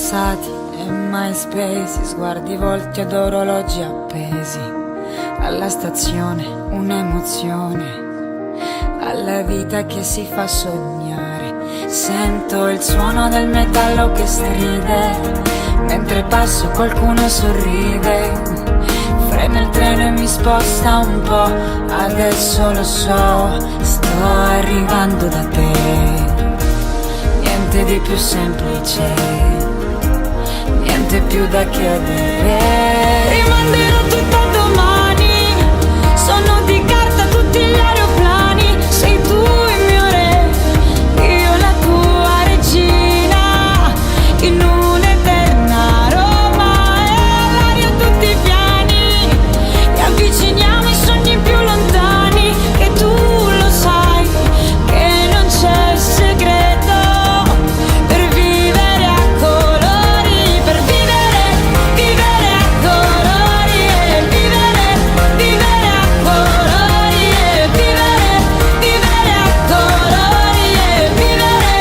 passati e mai spesi, sguardi volti ad orologi appesi. Alla stazione un'emozione, alla vita che si fa sognare. Sento il suono del metallo che stride, mentre passo qualcuno sorride. Frena il treno e mi sposta un po', adesso lo so, sto arrivando da te. Niente di più semplice, niente più da chiedere. Rimanderò tutto a domani, sono di carta tutti gli aeroplani. Sei tu il mio re, io la tua regina, in un'eterna Roma. E all'aria tutti i piani, e avviciniamo i sogni più lontani. Che tu lo sai, che non c'è segreto per vivere a colori, per vivere a colori, e vivere a colori, e vivere a colori, e vivere.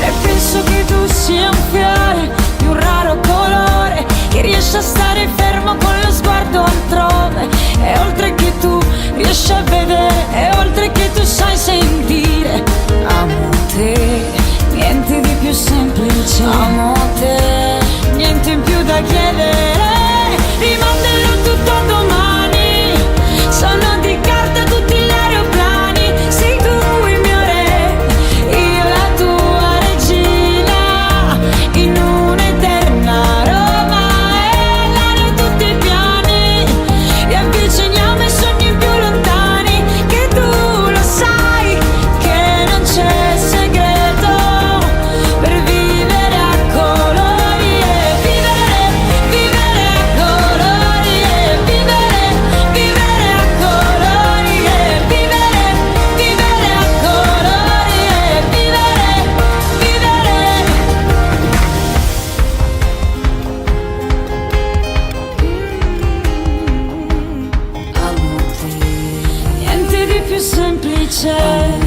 E penso che tu sia un fiore di un raro colore, che riesce a stare fermo con lo sguardo altrove. E oltre che tu riesci a vedere, e oltre che tu sai sentire, amo te, niente di più semplice. Amo te, niente in più da chiedere. Rimanderò tutto a domani, sono di carta tutti gli aeroplani. Sei tu il mio re, io la tua regina, in un'eterna Roma. E all'aria tutti i piani, e avviciniamo i sogni più lontani. Che tu lo sai, che non c'è segreto per vivere a colori, e vivere a colori, e vivere a colori, e vivere a colori, e vivere. Amo te, niente di più semplice.